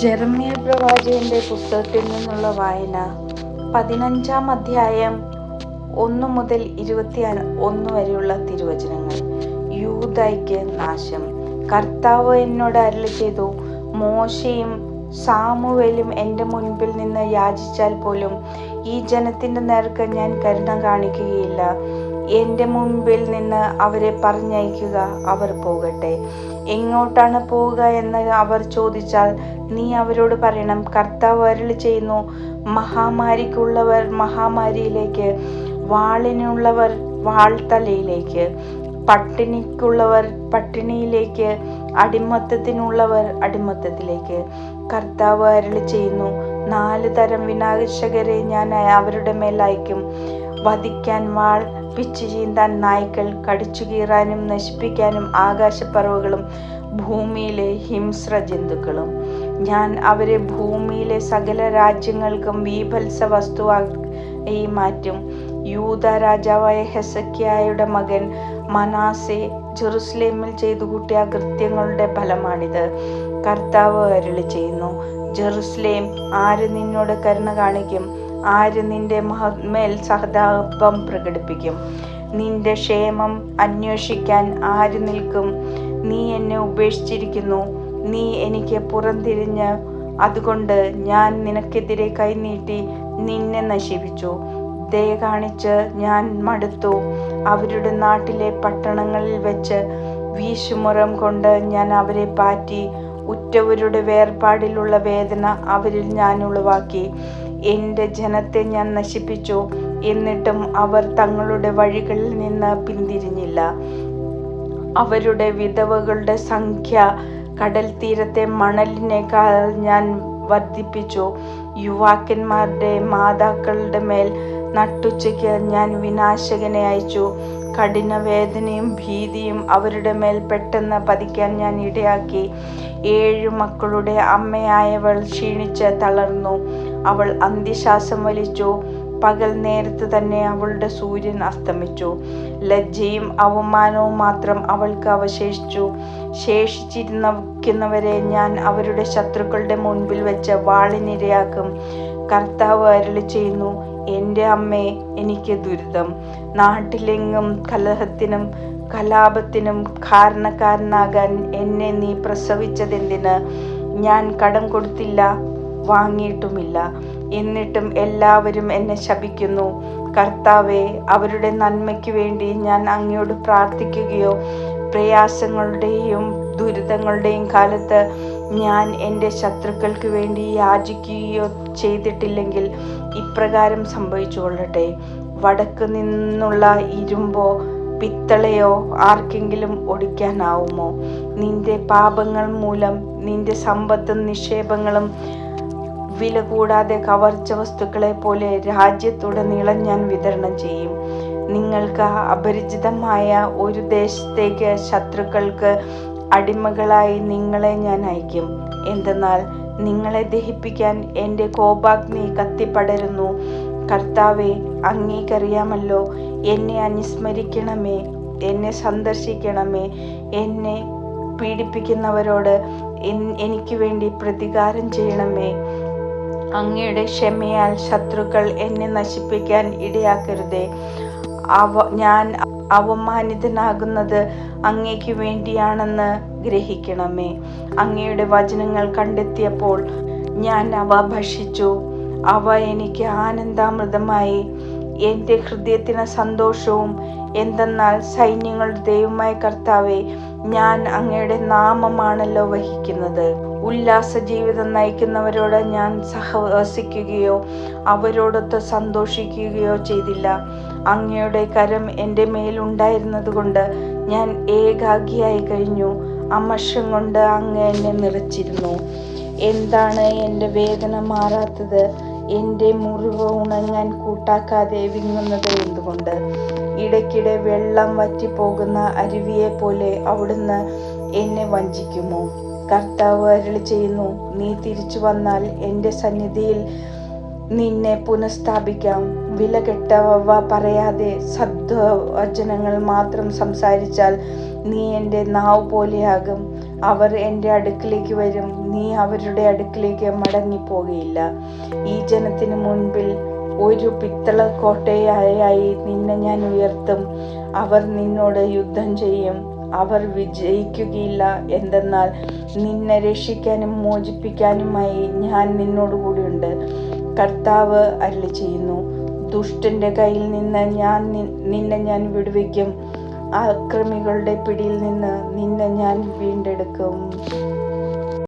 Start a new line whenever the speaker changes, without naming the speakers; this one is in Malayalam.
ജെറമ്യ പ്രവാചകന്റെ പുസ്തകത്തിൽ നിന്നുള്ള വായന 15-ാം അധ്യായം 1 മുതൽ 21 വരെയുള്ള തിരുവചനങ്ങൾ. യൂദായ്ക്ക് നാശം. കർത്താവ് എന്നോട് അരുളിച്ചെയ്തു, മോശയും സാമുവേലും എൻ്റെ മുൻപിൽ നിന്ന് യാചിച്ചാൽ പോലും ഈ ജനത്തിൻ്റെ നേർക്ക് ഞാൻ കരുണ കാണിക്കുകയില്ല. എൻ്റെ മുൻപിൽ നിന്ന് അവരെ പറഞ്ഞയക്കുക, അവർ പോകട്ടെ. എങ്ങോട്ടാണ് പോവുക എന്ന് അവർ ചോദിച്ചാൽ നീ അവരോട് പറയണം, കർത്താവ് അരുളി ചെയ്യുന്നു, മഹാമാരിക്കുള്ളവർ മഹാമാരിയിലേക്ക്, വാളിനുള്ളവർ വാൾത്തലയിലേക്ക്, പട്ടിണിക്കുള്ളവർ പട്ടിണിയിലേക്ക്, അടിമത്തത്തിനുള്ളവർ അടിമത്തത്തിലേക്ക്. കർത്താവ് അരുളി ചെയ്യുന്നു, 4 തരം വിനാശകരെ ഞാൻ അവരുടെ മേൽ അയക്കും. വധിക്കാൻ വാൾ, പിച്ചു ചീന്താൻ നായ്ക്കൾ, കടിച്ചു കീറാനും നശിപ്പിക്കാനും ആകാശപ്പറവകളും ഭൂമിയിലെ ഹിംസ്ര ജന്തുക്കളും. ഞാൻ അവരെ ഭൂമിയിലെ സകല രാജ്യങ്ങൾക്കും വീഭത്സ വസ്തുവായി മാറ്റും. യൂദാ രാജാവായ ഹെസക്കിയായുടെ മകൻ മനാസെ ജെറുസലേമിൽ ചെയ്തു കൂട്ടിയ കൃത്യങ്ങളുടെ ഫലമാണിത്. കർത്താവ് അരുളി ചെയ്യുന്നു, ജെറുസലേം, ആര് നിന്നോട് കരുണ കാണിക്കും? ആര് നിന്റെ മേൽ സഹതാപം പ്രകടിപ്പിക്കും? നിന്റെ ക്ഷേമം അന്വേഷിക്കാൻ ആര് നിൽക്കും? നീ എന്നെ ഉപേക്ഷിച്ചിരിക്കുന്നു, നീ എനിക്ക് പുറംതിരിഞ്ഞ്, അതുകൊണ്ട് ഞാൻ നിനക്കെതിരെ കൈനീട്ടി നിന്നെ നശിപ്പിച്ചു. ദയ കാണിച്ച് ഞാൻ മടുത്തു. അവരുടെ നാട്ടിലെ പട്ടണങ്ങളിൽ വെച്ച് വീശുമുറം കൊണ്ട് ഞാൻ അവരെ പാറ്റി. ഉറ്റവരുടെ വേർപാടിലുള്ള വേദന അവരിൽ ഞാൻ ഉളവാക്കി. എൻ്റെ ജനത്തെ ഞാൻ നശിപ്പിച്ചു, എന്നിട്ടും അവർ തങ്ങളുടെ വഴികളിൽ നിന്ന് പിന്തിരിഞ്ഞില്ല. അവരുടെ വിധവകളുടെ സംഖ്യ കടൽ തീരത്തെ മണലിനേക്കാൾ ഞാൻ വർദ്ധിപ്പിച്ചു. യുവാക്കന്മാരുടെ മാതാക്കളുടെ മേൽ നട്ടുച്ചയ്ക്ക് ഞാൻ വിനാശകനെ അയച്ചു. കഠിനവേദനയും ഭീതിയും അവരുടെ മേൽ പെട്ടെന്ന് പതിക്കാൻ ഞാൻ ഇടയാക്കി. 7 മക്കളുടെ അമ്മയായവൾ ക്ഷീണിച്ച് തളർന്നു. അവൾ അന്ത്യശ്വാസം വലിച്ചു. പകൽ നേരത്ത് തന്നെ അവളുടെ സൂര്യൻ അസ്തമിച്ചു. ലജ്ജയും അവമാനവും മാത്രം അവൾക്ക് അവശേഷിച്ചു. ശേഷിച്ചിരിക്കുന്നവരെ ഞാൻ അവരുടെ ശത്രുക്കളുടെ മുൻപിൽ വെച്ച് വാളിനിരയാക്കും. കർത്താവ് അരുളി ചെയ്യുന്നു, എൻ്റെ അമ്മേ, എനിക്ക് ദുരിതം. നാട്ടിലെങ്ങും കലഹത്തിനും കലാപത്തിനും കാരണക്കാരനാകാൻ എന്നെ നീ പ്രസവിച്ചതെന്തിന്? ഞാൻ കടം കൊടുത്തില്ല, വാങ്ങിയിട്ടുമില്ല, എന്നിട്ടും എല്ലാവരും എന്നെ ശപിക്കുന്നു. കർത്താവേ, അവരുടെ നന്മയ്ക്ക് വേണ്ടി ഞാൻ അങ്ങയോട് പ്രാർത്ഥിക്കുകയോ പ്രയാസങ്ങളുടെയും ദുരിതങ്ങളുടെയും കാലത്ത് ഞാൻ എൻ്റെ ശത്രുക്കൾക്ക് വേണ്ടി യാചിക്കുകയോ ചെയ്തിട്ടില്ലെങ്കിൽ ഇപ്രകാരം സംഭവിച്ചു കൊള്ളട്ടെ. വടക്ക് നിന്നുള്ള ഇരുമ്പോ പിത്തളയോ ആർക്കെങ്കിലും ഒടിക്കാനാവുമോ? നിന്റെ പാപങ്ങൾ മൂലം നിന്റെ സമ്പത്തും നിക്ഷേപങ്ങളും വില കൂടാതെ കവർച്ച വസ്തുക്കളെ പോലെ രാജ്യത്തുടനീളം ഞാൻ വിതരണം ചെയ്യും. നിങ്ങൾക്ക് അപരിചിതമായ ഒരു ദേശത്തേക്ക് ശത്രുക്കൾക്ക് അടിമകളായി നിങ്ങളെ ഞാൻ അയക്കും. എന്തെന്നാൽ നിങ്ങളെ ദഹിപ്പിക്കാൻ എൻ്റെ കോപാഗ്നി കത്തിപ്പടരുന്നു. കർത്താവേ, അങ്ങേക്കറിയാമല്ലോ. എന്നെ അനുസ്മരിക്കണമേ, എന്നെ സന്ദർശിക്കണമേ. എന്നെ പീഡിപ്പിക്കുന്നവരോട് എനിക്ക് വേണ്ടി പ്രതികാരം ചെയ്യണമേ. അങ്ങയുടെ ക്ഷമയാൽ ശത്രുക്കൾ എന്നെ നശിപ്പിക്കാൻ ഇടയാക്കരുതേ. ഞാൻ അവമാനിതനാകുന്നത് അങ്ങേക്ക് വേണ്ടിയാണെന്ന് ഗ്രഹിക്കണമേ. അങ്ങയുടെ വചനങ്ങൾ കണ്ടെത്തിയപ്പോൾ ഞാൻ അവ ഭക്ഷിച്ചു. അവ എനിക്ക് ആനന്ദാമൃതമായി, എൻ്റെ ഹൃദയത്തിന് സന്തോഷവും. എന്തെന്നാൽ സൈന്യങ്ങളുടെ ദൈവമായ കർത്താവേ, ഞാൻ അങ്ങയുടെ നാമമാണല്ലോ വഹിക്കുന്നത്. ഉല്ലാസ ജീവിതം നയിക്കുന്നവരോട് ഞാൻ സഹവസിക്കുകയോ അവരോടൊത്ത് സന്തോഷിക്കുകയോ ചെയ്തില്ല. അങ്ങയുടെ കരം എൻ്റെ മേലുണ്ടായിരുന്നത് കൊണ്ട് ഞാൻ ഏകാഗിയായി കഴിഞ്ഞു. അമർഷം കൊണ്ട് അങ്ങ് എന്നെ നിറച്ചിരുന്നു. എന്താണ് എൻ്റെ വേദന മാറാത്തത്? എൻ്റെ മുറിവ് ഉണങ്ങാൻ കൂട്ടാക്കാതെ വിങ്ങുന്നത് എന്തുകൊണ്ട്? ഇടയ്ക്കിടെ വെള്ളം വറ്റിപ്പോകുന്ന അരുവിയെ പോലെ അവിടുന്ന് എന്നെ വഞ്ചിക്കുമോ? കർത്താവ് അരുളി ചെയ്യുന്നു, നീ തിരിച്ചു വന്നാൽ എൻ്റെ സന്നിധിയിൽ നിന്നെ പുനഃസ്ഥാപിക്കാം. വിലകെട്ടവ പറയാതെ സദ്വചനങ്ങൾ മാത്രം സംസാരിച്ചാൽ നീ എൻ്റെ നാവ് പോലെയാകും. അവർ എൻ്റെ അടുക്കിലേക്ക് വരും, നീ അവരുടെ അടുക്കിലേക്ക് മടങ്ങിപ്പോകുകയില്ല. ഈ ജനത്തിന് മുൻപിൽ ഒരു പിത്തള കോട്ടയായി നിന്നെ ഞാൻ ഉയർത്തും. അവർ നിന്നോട് യുദ്ധം ചെയ്യും, അവർ വിജയിക്കുകയില്ല. എന്തെന്നാൽ നിന്നെ രക്ഷിക്കാനും മോചിപ്പിക്കാനുമായി ഞാൻ നിന്നോട് കൂടിയുണ്ട്. കർത്താവ് അരുളിച്ചെയ്യുന്നു. ദുഷ്ടന്റെ കയ്യിൽ നിന്ന് നിന്നെ ഞാൻ വിടുവിക്കും, അക്രമികളുടെ പിടിയിൽ നിന്ന് നിന്നെ ഞാൻ വീണ്ടെടുക്കും.